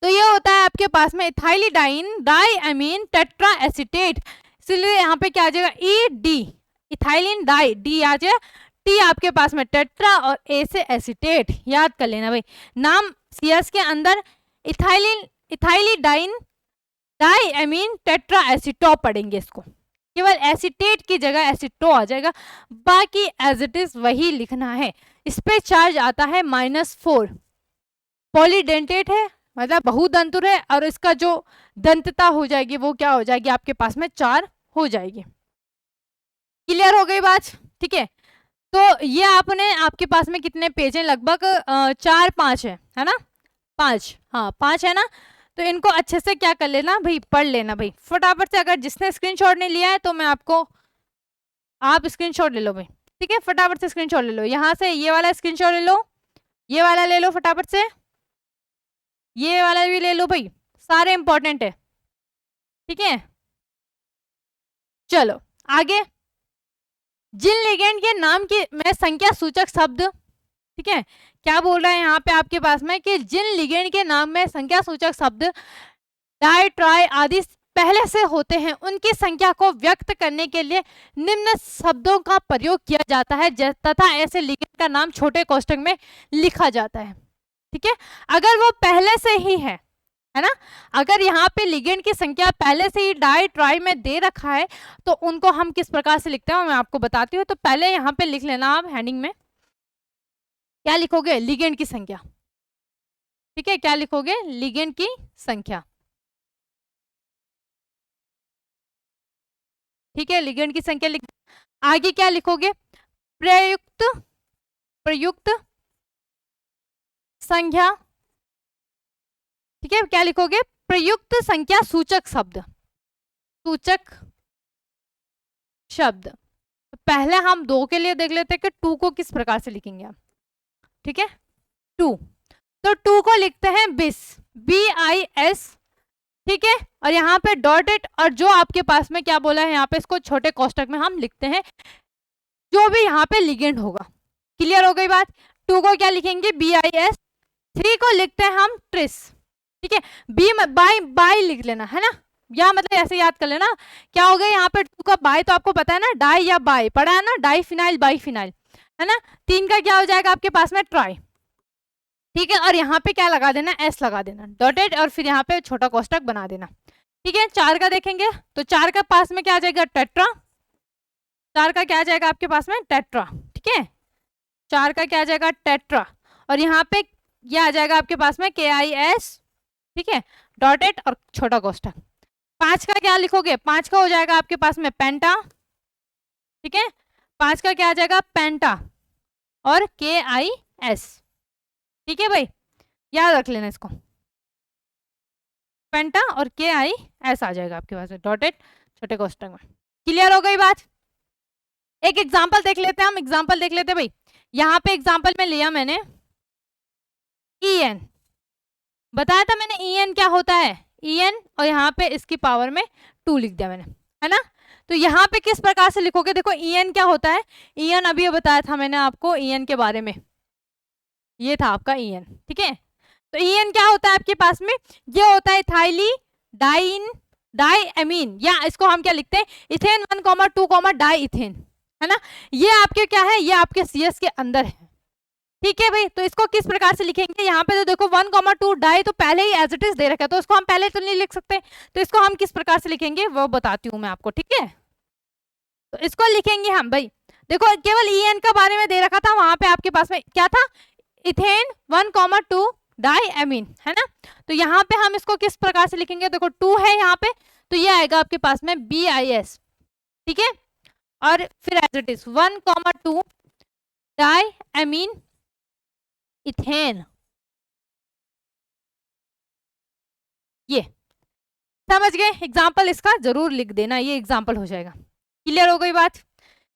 तो ये होता है आपके पास में इथाइलिडाइन डाइअमीन टेट्रा एसीटेट, इसलिए यहाँ पे क्या आ जाएगा ED, इथाइलिन डाई, डी आ जाए, T आपके पास में टेट्रा और A से एसीटेट, याद कर लेना भाई नाम। CS के अंदर इथाइलिडाइन डाइअमीन टेट्रा एसीटो पढ़ेंगे, इसको केवल एसीटेट की जगह एसीटो आ जाएगा, बाकी एज इट इज वही लिखना है। इस पे चार्ज आता है -4, पॉलीडेंटेट है मतलब बहुदंतुर है, और इसका जो दंतता हो जाएगी वो क्या हो जाएगी आपके पास में 4 हो जाएगी। क्लियर हो गई बात? ठीक है, तो ये आपने आपके पास में कितने पेज हैं, लगभग 4-5 है ना, 5, हाँ 5 है ना। तो इनको अच्छे से क्या कर लेना भाई, पढ़ लेना भाई फटाफट से। अगर जिसने स्क्रीनशॉट नहीं लिया है तो मैं आपको, आप स्क्रीनशॉट ले लो भाई। ठीक है, फटाफट से स्क्रीनशॉट ले लो, यहाँ से ये वाला स्क्रीनशॉट ले लो, ये वाला ले लो फटाफट से, ये वाला भी ले लो भाई, सारे इंपॉर्टेंट है। ठीक है, चलो आगे, जिन लिगेंड के नाम की में संख्या सूचक शब्द, ठीक है क्या बोल रहा है यहाँ पे आपके पास में कि जिन लिगेंड के नाम में संख्या सूचक शब्द डाई ट्राई आदि पहले से होते हैं उनकी संख्या को व्यक्त करने के लिए निम्न शब्दों का प्रयोग किया जाता है, तथा ऐसे लिगेंड का नाम छोटे कोष्ठक में लिखा जाता है। ठीक है, अगर वो पहले से ही है ना, अगर यहाँ पे लिगेंड की संख्या पहले से ही डाई ट्राई में दे रखा है तो उनको हम किस प्रकार से लिखते हैं मैं आपको बताती हूँ। तो पहले यहाँ पे लिख लेना आप हेडिंग में, क्या लिखोगे, लिगेंड की संख्या। ठीक है, क्या लिखोगे, लिगेंड की संख्या। ठीक है, लिगेंड की संख्या लिख, आगे क्या लिखोगे, प्रयुक्त संख्या। ठीक है, क्या लिखोगे, प्रयुक्त संख्या सूचक शब्द, सूचक शब्द। तो पहले हम 2 के लिए देख लेते हैं कि 2 को किस प्रकार से लिखेंगे आप। ठीक है, 2, तो 2 को लिखते हैं बिस, BIS। ठीक है, और यहाँ पे डॉटेड, और जो आपके पास में क्या बोला है यहाँ पे, इसको छोटे कोष्ठक में हम लिखते हैं जो भी यहाँ पे लिगेंड होगा। क्लियर हो गई बात? 2 को क्या लिखेंगे, BIS। 3 को लिखते हैं हम ट्रिस, ठीक है, बी बाई बाई लिख लेना है ना, या मतलब ऐसे याद कर लेना। क्या हो गया यहाँ पे 2 का बाई तो आपको पता है ना, डाई या बाई पढ़ा है ना, डाई फिनाइल बाई फिनाइल है ना। 3 का क्या हो जाएगा आपके पास में ट्राई। ठीक है, और यहाँ पे क्या लगा देना, एस लगा देना डॉटेड, और फिर यहाँ पे छोटा कोष्टक बना देना। ठीक है, 4 का देखेंगे तो 4 का पास में क्या आ जाएगा, टेट्रा। 4 का क्या आ जाएगा आपके पास में, टेट्रा। ठीक है, 4 का क्या आ जाएगा, टेट्रा। और यहाँ पे क्या आ जाएगा आपके पास में, KIS। ठीक है, डॉटेड और छोटा कोष्टक। 5 का क्या लिखोगे, 5 का हो जाएगा आपके पास में पेंटा। ठीक है, 5 का क्या आ जाएगा, पेंटा और KIS। ठीक है भाई, याद रख लेना इसको, पेंटा और KIS आ जाएगा आपके पास में डॉटेड छोटे कोष्टक में। क्लियर हो गई बात। एक एग्जांपल देख लेते हैं हम, एग्जांपल देख लेते हैं भाई। यहाँ पे एग्जांपल में लिया मैंने EN, बताया था मैंने EN क्या होता है, EN, और यहाँ पे इसकी पावर में 2 लिख दिया मैंने, है ना। तो यहाँ पे किस प्रकार से लिखोगे, देखो EN क्या होता है, EN अभी बताया था मैंने आपको EN के बारे में, ये था आपका EN। ठीक है, तो EN क्या होता है आपके पास में, ये होता है इथाइली डाइन डाई एमीन, या इसको हम क्या लिखते हैं, इथेन 1,2, डाई इथेन, है ना। ये आपके क्या है, ये आपके CS के अंदर है। ठीक है भाई, तो इसको किस प्रकार से लिखेंगे, यहाँ पे तो देखो 1,2 डाई तो पहले ही एज इट इज दे रखा है, तो इसको हम पहले तो नहीं लिख सकते, तो इसको हम किस प्रकार से लिखेंगे वो बताती हूँ मैं आपको। ठीक है, तो इसको लिखेंगे हम भाई, देखो केवल EN का बारे में दे रखा था, वहां पे आपके पास में क्या था, इथेन 1,2 डाई एमीन, है ना। तो यहाँ पे हम इसको किस प्रकार से लिखेंगे, देखो 2 है यहाँ पे, तो ये आएगा आपके पास में BIS। ठीक है, और फिर as it is 1,2 di amine ethane, ये समझ गए। एग्जाम्पल इसका जरूर लिख देना, ये एग्जाम्पल हो जाएगा। क्लियर हो गई बात,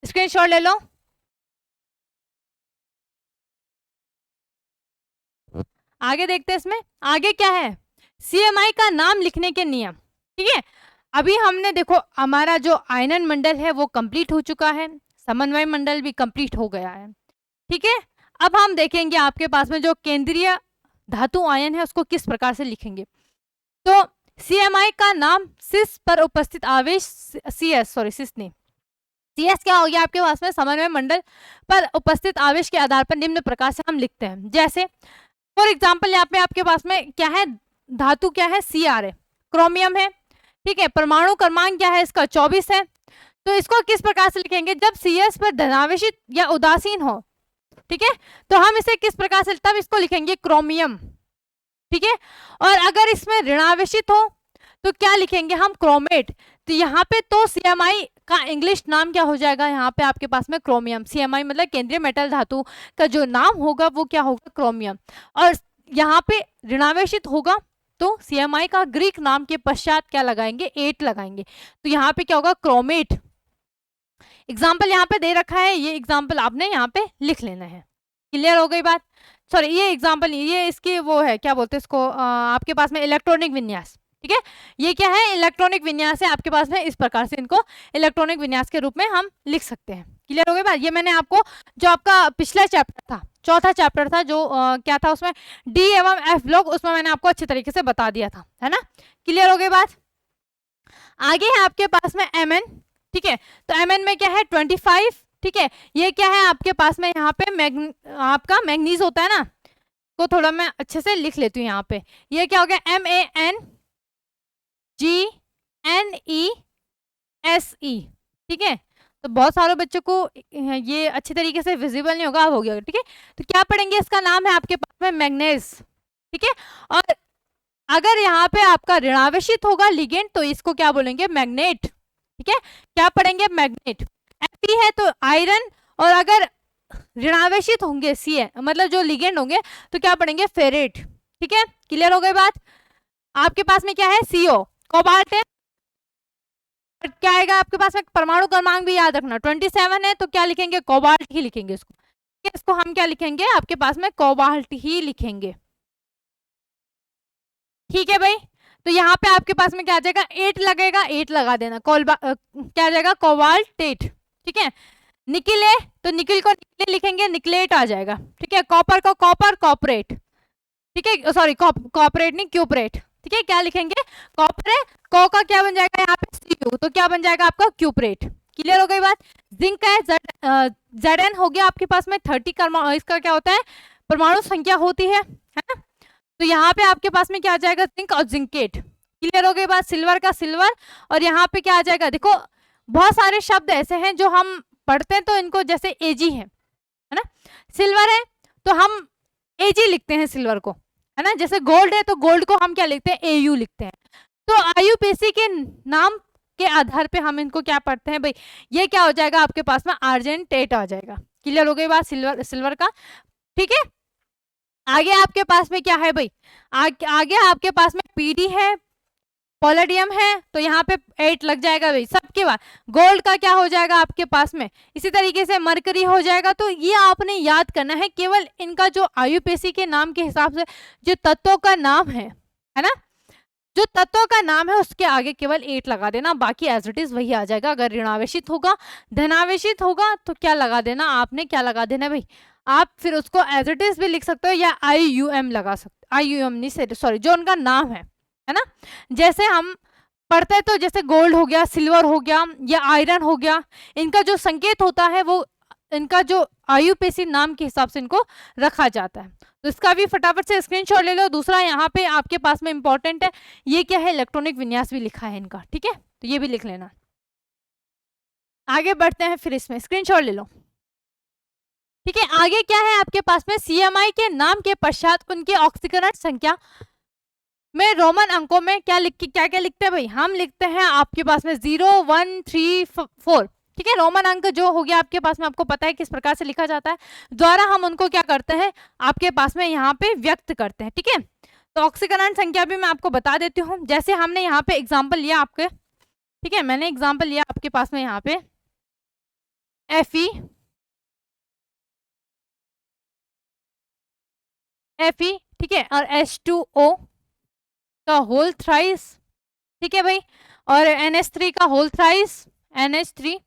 स्क्रीनशॉट ले लो। आगे देखते हैं, इसमें आगे क्या है, CMI का नाम लिखने के नियम। ठीक है, अभी हमने देखो हमारा जो आयनन मंडल है वो कंप्लीट हो चुका है, समन्वय मंडल भी कंप्लीट हो गया है। ठीक है, अब हम देखेंगे आपके पास में जो केंद्रीय धातु आयन है उसको किस प्रकार से लिखेंगे। तो CMI का नाम सिस पर उपस्थित आवेश, सिस नहीं, CS क्या हो गया आपके पास में, समन्वय मंडल पर उपस्थित आवेश के आधार पर निम्न प्रकार से हम लिखते हैं। जैसे फॉर एग्जाम्पल यहाँ पे आपके पास में क्या है, धातु क्या है, Cr है, क्रोमियम है। ठीक है, परमाणु क्रमांक क्या है इसका, 24 है। तो इसको किस प्रकार से लिखेंगे, जब CS पर धनावेशित या उदासीन हो, ठीक है, तो हम इसे किस प्रकार से, तब इसको लिखेंगे क्रोमियम। ठीक है, और अगर इसमें ऋणावेशित हो तो क्या लिखेंगे हम, क्रोमेट। तो यहाँ पे तो CMI का इंग्लिश नाम क्या हो जाएगा, यहाँ पे आपके पास में क्रोमियम। CMI मतलब केंद्रीय मेटल धातु का जो नाम होगा वो क्या होगा, क्रोमियम। और यहाँ पे ऋणावेशित होगा तो CMI का ग्रीक नाम के पश्चात क्या लगाएंगे, 8 लगाएंगे, तो यहाँ पे क्या होगा, क्रोमेट। एग्जाम्पल यहाँ पे दे रखा है, ये एग्जाम्पल आपने यहाँ पे लिख लेना है। क्लियर हो गई बात। सॉरी, ये एग्जाम्पल, ये इसकी वो है, क्या बोलते हैं इसको, आपके पास में इलेक्ट्रॉनिक विन्यास। ठीक है, ये क्या है, इलेक्ट्रॉनिक विन्यास है आपके पास में, इस प्रकार से इनको इलेक्ट्रॉनिक विन्यास के रूप में हम लिख सकते हैं। क्लियर हो गई बात। ये मैंने आपको जो आपका पिछला चैप्टर था, चौथा चैप्टर था, जो क्या था उसमें, D एवं F ब्लॉक, उसमें मैंने आपको अच्छे तरीके से बता दिया था, है ना। क्लियर हो गई बात। आगे है आपके पास में Mn। ठीक है, तो Mn में क्या है, 25। ठीक है, ये क्या है आपके पास में, यहाँ पे आपका मैग्नीज होता है ना, को थोड़ा मैं अच्छे से लिख लेती हूँ यहाँ पे। ये क्या हो गया, MANGNESE। ठीक है, तो बहुत सारे बच्चों को ये अच्छी तरीके से विजिबल नहीं होगा, अब हो गया। ठीक है, तो क्या पढ़ेंगे, इसका नाम है आपके पास में मैग्नेज। ठीक है, और अगर यहाँ पे आपका ऋणावेशित होगा लिगेंड तो इसको क्या बोलेंगे, मैग्नेट। ठीक है, क्या पढ़ेंगे, मैग्नेट। Fe है तो आयरन, और अगर ऋणावेशित होंगे Ca मतलब जो लिगेंड होंगे तो क्या पढ़ेंगे, फेरेट। ठीक है, क्लियर हो गई बात। आपके पास में क्या है, CO, कोबाल्ट है। क्या आएगा आपके पास में, परमाणु क्रमांक भी याद रखना, 27 है, तो क्या लिखेंगे, कोबाल्ट ही लिखेंगे इसको। इसको हम क्या लिखेंगे, आपके पास में कोबाल्ट ही लिखेंगे। ठीक है भाई, तो यहाँ पे आपके पास में क्या आ जाएगा, 8 लगेगा, 8 लगा देना, क्या आ जाएगा, कोबाल्टेट। ठीक है, निकिल है तो निकिल को निकिल लिखेंगे, निकलेट आ जाएगा। ठीक है, कॉपर को कॉपर, कॉपरेट। ठीक है, सॉरी कॉपरेट नहीं क्यूपरेट, ठीक है, क्या लिखेंगे कॉपरेट, को का क्या बन जाएगा यहाँ पे Cu, तो क्या बन जाएगा आपका क्यूपरेट। क्लियर हो गई बात। जिंक है Zn हो गया आपके पास में 30 इसका क्या होता है परमाणु संख्या होती है ना, तो यहाँ पे आपके पास में क्या आ जाएगा जिंक और जिंकेट। क्लियर हो गई बात। सिल्वर का सिल्वर, और यहाँ पे क्या आ जाएगा, देखो बहुत सारे शब्द ऐसे हैं जो हम पढ़ते हैं तो इनको जैसे एजी है ना, सिल्वर है तो हम एजी लिखते हैं सिल्वर को, है ना, जैसे गोल्ड है तो गोल्ड को हम क्या लिखते हैं एयू लिखते हैं। तो आईयूपीएसी के नाम के आधार पे हम इनको क्या पढ़ते हैं भाई, ये क्या हो जाएगा आपके पास में आर्जेंटेट आ जाएगा। क्लियर हो गई बात सिल्वर का। ठीक है, आगे आपके पास में क्या है भाई, आगे आपके पास में पीडी है, पॉलेडियम है, तो यहाँ पे 8 लग जाएगा भाई सबके बाद। गोल्ड का क्या हो जाएगा आपके पास में, इसी तरीके से मरकरी हो जाएगा। तो ये आपने याद करना है, केवल इनका जो आईयूपीएसी के नाम के हिसाब से जो तत्वों का नाम है ना, जो तत्वों का नाम है उसके आगे केवल 8 लगा देना, बाकी एज इट इज वही आ जाएगा। अगर ऋणावेशित होगा धनावेशित होगा तो क्या लगा देना आपने, क्या लगा देना भाई, आप फिर उसको एज इट इज भी लिख सकते हो या IUM लगा सकते, IUM नहीं सॉरी जो उनका नाम है ना। जैसे हम पढ़ते हैं तो जैसे गोल्ड हो गया, सिल्वर हो गया या आयरन हो गया, इनका जो संकेत होता है वो इनका जो आईयूपीएसी नाम के हिसाब से इनको रखा जाता है। तो इसका भी फटाफट से स्क्रीनशॉट ले लो। दूसरा यहाँ पे आपके पास में इंपॉर्टेंट है, ये क्या है इलेक्ट्रॉनिक विन्यास भी लिखा है इनका, ठीक है, तो ये भी लिख लेना। आगे बढ़ते हैं, फिर इसमें स्क्रीनशॉट ले लो। ठीक है, आगे क्या है आपके पास में, CMI के नाम के पश्चात उनके ऑक्सीकरण संख्या में रोमन अंकों में क्या लिखते हैं भाई, हम लिखते हैं आपके पास में 0 1 3 4। ठीक है, रोमन अंक जो हो गया आपके पास में, आपको पता है किस प्रकार से लिखा जाता है, द्वारा हम उनको क्या करते हैं आपके पास में यहाँ पे व्यक्त करते हैं। ठीक है, तो ऑक्सीकरण संख्या भी मैं आपको बता देती हूँ, जैसे हमने यहाँ पे एग्जाम्पल लिया आपके, ठीक है, मैंने एग्जाम्पल लिया आपके पास में यहाँ पे Fe, ठीक है, और H2O का होल थ्राइस, ठीक है भाई, और NH3 का होल थ्राइस, NH3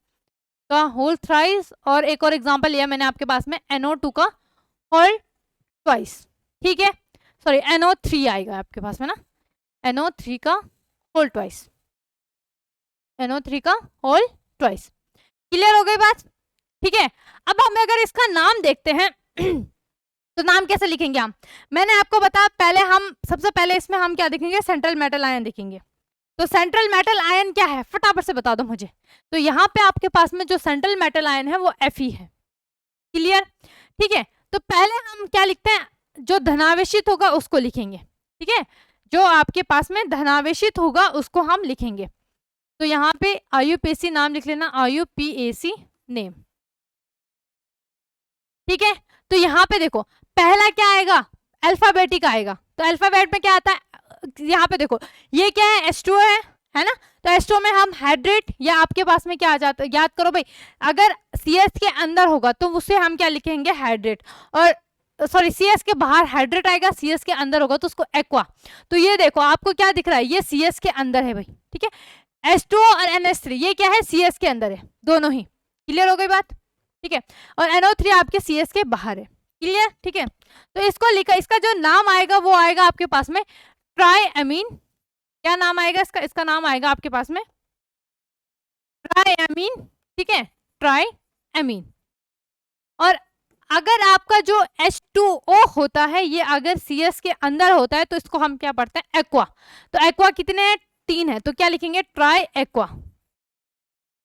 का होल थ्राइस, और एक और एग्जांपल लिया मैंने आपके पास में NO2 का होल ट्वाइस। ठीक है, सॉरी NO3 आएगा आपके पास में ना, NO3 का होल ट्वाइस, NO3 का होल ट्वाइस। क्लियर हो गई बात। ठीक है, अब हम अगर इसका नाम देखते हैं तो नाम कैसे लिखेंगे हम, मैंने आपको बताया पहले हम सबसे पहले इसमें हम क्या देखेंगे, सेंट्रल मेटल आयन देखेंगे। तो सेंट्रल मेटल आयन क्या है फटाफट से बता दो मुझे। तो यहाँ पे आपके पास में जो सेंट्रल मेटल आयन है वो Fe है। क्लियर, ठीक है, तो पहले हम क्या लिखते हैं, जो धनावेशित होगा उसको लिखेंगे। ठीक है, जो आपके पास में धनावेशित होगा उसको हम लिखेंगे। तो यहाँ पे आईयूपीएसी नाम लिख लेना, आईयूपीएसी नेम। ठीक है, तो यहाँ पे देखो पहला क्या आएगा, अल्फाबेटिक आएगा। तो अल्फाबेट में क्या आता है, यहाँ पे देखो ये क्या है H2O है ना, तो H2O में हम हाइड्रेट, या आपके पास में क्या आ जाता है, याद करो भाई, अगर CS के अंदर होगा तो उसे हम क्या लिखेंगे हाइड्रेट, और सॉरी CS के बाहर हाइड्रेट आएगा, CS के अंदर होगा तो उसको एक्वा। तो ये देखो आपको क्या दिख रहा है, ये CS के अंदर है भाई। ठीक है, H2O और NH3 ये क्या है CS के अंदर है, दोनों ही। क्लियर हो गई बात। ठीक है, और NO3 आपके CS के बाहर है। क्लियर, ठीक है, तो इसको लिखा, इसका जो नाम आएगा वो आएगा आपके पास में ट्राइएमीन। क्या नाम आएगा इसका, इसका नाम आएगा आपके पास में ट्राइएमीन। ठीक है, ट्राइएमीन। और अगर आपका जो H2O होता है ये अगर CS के अंदर होता है तो इसको हम क्या पढ़ते हैं एक्वा। तो एक्वा कितने हैं, 3 है, तो क्या लिखेंगे ट्राई एक्वा।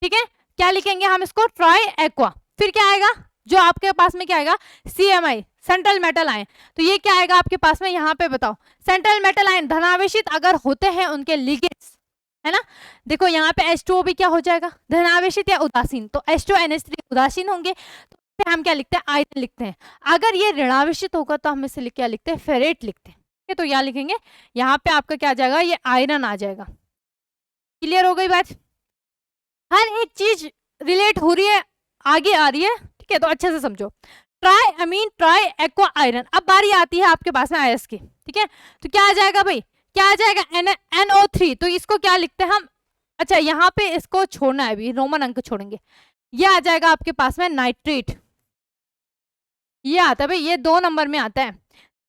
ठीक है, क्या लिखेंगे हम इसको ट्राई एक्वा। फिर क्या आएगा, जो आपके पास में क्या आएगा CMI सेंट्रल मेटल आयन। तो ये क्या आएगा आपके पास में, यहाँ पे बताओ, सेंट्रल मेटल आयन धनावेशित अगर होते हैं उनके लिगेंड्स, है ना, देखो यहाँ पे H2O भी क्या हो जाएगा धनावेशित या उदासीन, तो H2NH3 उदासीन होंगे, तो हम क्या लिखते हैं आयरन लिखते हैं। अगर ये ऋणावेशित होगा तो हम इसे क्या लिखते हैं फेरेट लिखते हैं। तो यहाँ लिखेंगे, यहाँ पे आपका क्या आ जाएगा, ये आयरन आ जाएगा। क्लियर हो गई बात, हर एक चीज रिलेट हो रही है, आगे आ रही है। ठीक है, तो अच्छे से समझो, ट्राइएमीन ट्राई एक्वा आयरन। अब बारी आती है आपके पास में आयस की। ठीक है, तो क्या आ जाएगा भाई, क्या आ जाएगा NO3, तो इसको क्या लिखते हैं हम, अच्छा यहाँ पे इसको छोड़ना है, अभी रोमन अंक छोड़ेंगे, ये आ जाएगा आपके पास में नाइट्रेट। ये आता है भाई, ये 2 नंबर में आता है।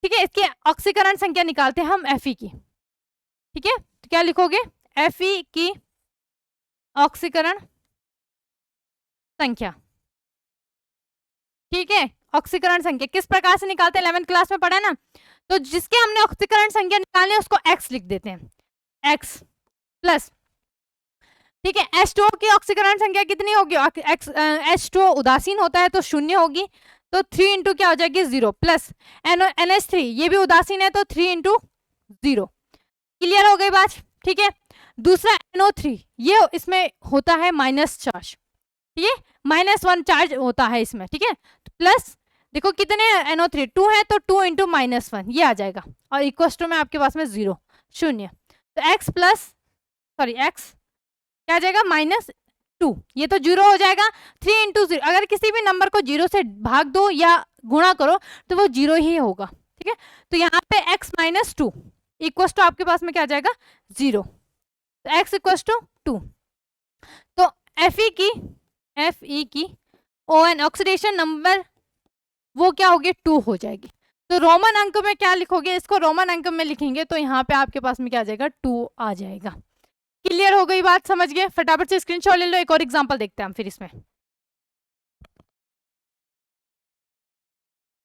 ठीक है, इसकी ऑक्सीकरण संख्या निकालते हैं हम Fe की। ठीक है, तो क्या लिखोगे, Fe की ऑक्सीकरण संख्या। ठीक है, ऑक्सीकरण संख्या किस प्रकार से निकालते हैं, 11th क्लास में पढ़ा है ना। तो जिसके हमने ऑक्सीकरण संख्या निकालनी है उसको x लिख देते हैं, x प्लस, ठीक है, H2O की ऑक्सीकरण संख्या कितनी होगी, H2O उदासीन होता है तो शून्य होगी, तो 3 इंटू क्या हो जाएगी 0, प्लस NH3 ये भी उदासीन है तो 3 इंटू 0। क्लियर हो गई बात। ठीक है, दूसरा NO3 ये इसमें होता है माइनस चार्ज, ठीक है, -1 चार्ज होता है इसमें। ठीक है, प्लस देखो कितने NO3 2 है तो 2 इंटू -1 ये आ जाएगा, और इक्वल टू में आपके पास में 0 शून्य, तो x प्लस सॉरी x क्या आ जाएगा -2, ये तो 0 हो जाएगा। 3 इंटू 0, अगर किसी भी नंबर को 0 से भाग दो या गुणा करो तो वो 0 ही होगा। ठीक है, तो यहाँ पे x -2 इक्वल टू आपके पास में क्या आ जाएगा 0, तो x इक्वल टू 2। तो Fe की ON ऑक्सीडेशन नंबर वो क्या होगी 2 हो जाएगी। तो रोमन अंक में क्या लिखोगे, इसको रोमन अंक में लिखेंगे तो यहाँ पे आपके पास में क्या आ जाएगा 2 आ जाएगा। क्लियर हो गई बात, समझ गए, फटाफट से स्क्रीनशॉट ले लो। एक और एग्जांपल देखते हैं हम फिर इसमें,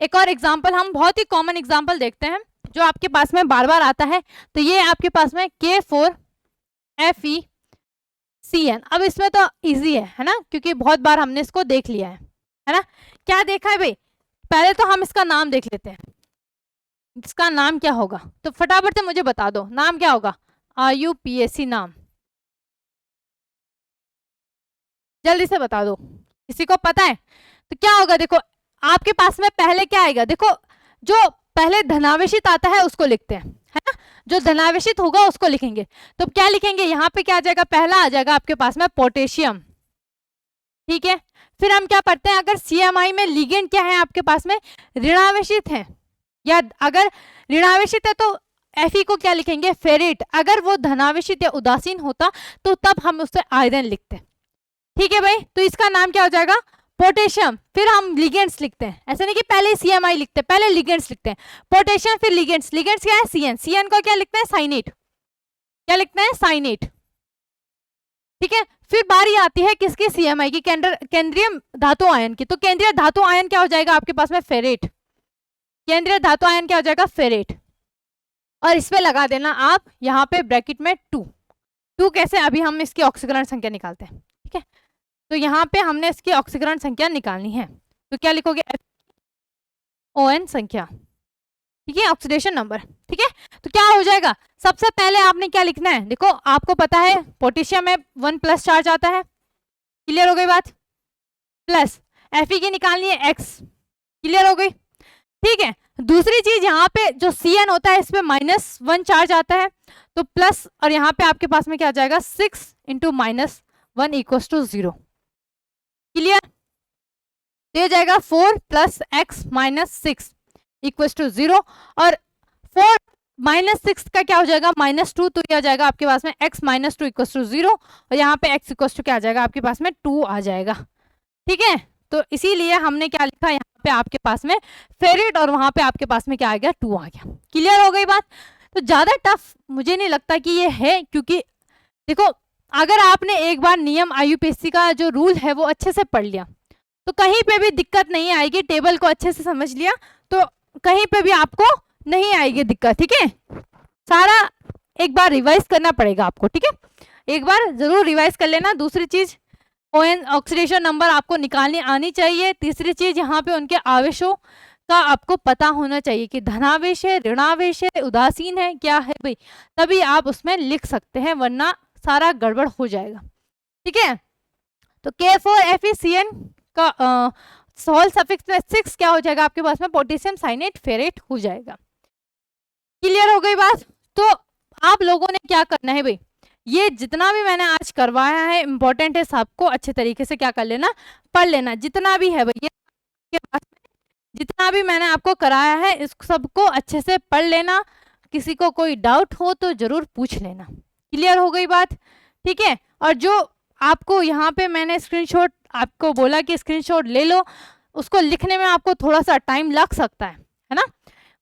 एक और एग्जांपल हम बहुत ही कॉमन एग्जांपल देखते हैं जो आपके पास में बार बार आता है। तो ये आपके पास में K4FeCN। अब इसमें तो इजी है ना, क्योंकि बहुत बार हमने इसको देख लिया है ना। क्या देखा है भाई, पहले तो हम इसका नाम देख लेते हैं, इसका नाम क्या होगा, तो फटाफट से मुझे बता दो नाम क्या होगा, IUPAC नाम जल्दी से बता दो, किसी को पता है तो क्या होगा। देखो आपके पास में पहले क्या आएगा, देखो जो पहले धनावेशित आता है उसको लिखते हैं, है ना, जो धनावेशित होगा उसको लिखेंगे। तो क्या लिखेंगे, यहाँ पे क्या आ जाएगा, पहला आ जाएगा आपके पास में पोटेशियम। ठीक है, फिर हम क्या पढ़ते हैं, अगर CMI में लिगेंड क्या है आपके पास में ऋणावेशित है, या अगर ऋणावेशित है तो Fe को क्या लिखेंगे फेरेट। अगर वो धनावेशित या उदासीन होता तो तब हम उससे आयरन लिखते हैं। ठीक है भाई, तो इसका नाम क्या हो जाएगा पोटेशियम। फिर हम लिगेंड्स लिखते हैं, ऐसा नहीं कि पहले CMI लिखते हैं, पहले लिगेंड्स लिखते हैं, पोटेशियम फिर लिगेंड्स। लिगेंड्स क्या है CN, CN को क्या लिखते हैं साइनेट, क्या लिखते हैं साइनेट। ठीक है, फिर बारी आती है किसकी CMI की, केंद्रीय धातु आयन की। तो केंद्रीय धातु आयन क्या हो जाएगा आपके पास में फेरेट, केंद्रीय धातु आयन क्या हो जाएगा फेरेट, और इस पे लगा देना आप यहाँ पे ब्रैकेट में 2 कैसे, अभी हम इसकी ऑक्सीकरण संख्या निकालते हैं। ठीक है, तो यहाँ पे हमने इसकी ऑक्सीकरण संख्या निकालनी है, तो क्या लिखोगे ON संख्या, ठीक है, ऑक्सीडेशन नंबर। ठीक है, तो क्या हो जाएगा, सबसे पहले आपने क्या लिखना है, देखो आपको पता है पोटेशियम में 1+ चार्ज आता है, क्लियर हो गई बात, प्लस Fe की निकालनी है x, क्लियर हो गई। ठीक है, दूसरी चीज यहाँ पे जो CN होता है इस पे -1 चार्ज आता है, तो प्लस, और यहाँ पे आपके पास में क्या आ जाएगा 6 इंटू -1 इक्वल्स टू 0, क्लियर, तो ये जाएगा 4 + x - 6 इक्वल्स टू 0, और 4 - 6 का क्या हो जाएगा -2, तो क्या आ जाएगा आपके पास में x - 2 इक्वल्स टू 0, और यहाँ पे x इक्वल्स टू क्या आ जाएगा आपके पास में 2 आ जाएगा। ठीक है, तो इसीलिए हमने क्या लिखा यहाँ पे आपके पास में फेरेट, और वहां पे आपके पास में क्या आ गया 2 आ गया। क्लियर हो गई बात। तो ज्यादा टफ मुझे नहीं लगता कि ये है, क्योंकि देखो अगर आपने एक बार नियम IUPAC का जो रूल है वो अच्छे से पढ़ लिया तो कहीं पे भी दिक्कत नहीं आएगी, टेबल को अच्छे से समझ लिया तो कहीं पे भी आपको नहीं आएगी दिक्कत। ठीक है, सारा एक बार रिवाइज करना पड़ेगा आपको। ठीक है, एक बार जरूर रिवाइज कर लेना। दूसरी चीज ON ऑक्सीडेशन नंबर आपको निकालनी आनी चाहिए। तीसरी चीज यहाँ पे उनके आवेशों का आपको पता होना चाहिए कि धनावेश है, ऋणावेश है, उदासीन है, क्या है भाई, तभी आप उसमें लिख सकते हैं, वरना सारा गड़बड़ हो जाएगा। ठीक है, तो K4FeCN का सोल सफिक्स में 6 क्या हो जाएगा आपके पास में पोटेशियम साइनेट फेरेट हो जाएगा। क्लियर हो गई बात। तो आप लोगों ने क्या करना है भाई, ये जितना भी मैंने आज करवाया है इंपॉर्टेंट है, सबको अच्छे तरीके से क्या कर लेना, पढ़ लेना, जितना भी है भैया जितना भी मैंने आपको कराया है इस सबको अच्छे से पढ़ लेना। किसी को कोई डाउट हो तो जरूर पूछ लेना। क्लियर हो गई बात। ठीक है, और जो आपको यहाँ पे मैंने स्क्रीनशॉट आपको बोला कि स्क्रीनशॉट ले लो, उसको लिखने में आपको थोड़ा सा टाइम लग सकता है ना,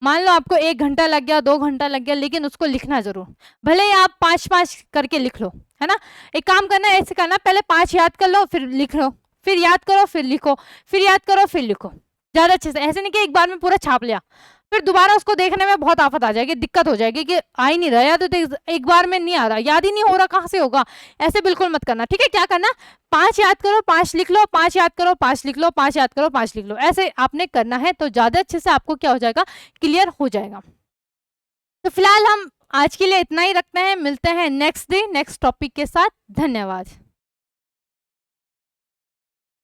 मान लो आपको 1 घंटा लग गया, 2 घंटा लग गया, लेकिन उसको लिखना ज़रूर। भले ही आप 5-5 करके लिख लो, है ना? एक काम करना, ऐसे करना, पहले 5 याद कर लो, फिर लिख लो, फिर याद करो, फिर लिखो, फिर याद करो, फिर लिखो। ज़्यादा अच्छे से, ऐसे नहीं कि एक बार में पूरा छाप लिया, फिर दोबारा उसको देखने में बहुत आफत आ जाएगी, दिक्कत हो जाएगी कि आ ही नहीं रहा, या तो एक बार में नहीं आ रहा, याद ही नहीं हो रहा, कहाँ से होगा? ऐसे बिल्कुल मत करना, ठीक है? क्या करना, 5 याद करो, 5 लिख लो, 5 याद करो, 5 लिख लो, 5 याद करो, 5 लिख लो, ऐसे आपने करना है, तो ज़्यादा अच्छे से आपको क्या हो जाएगा, क्लियर हो जाएगा। तो फिलहाल हम आज के लिए इतना ही रखते हैं, मिलते हैं नेक्स्ट डे नेक्स्ट टॉपिक के साथ। धन्यवाद।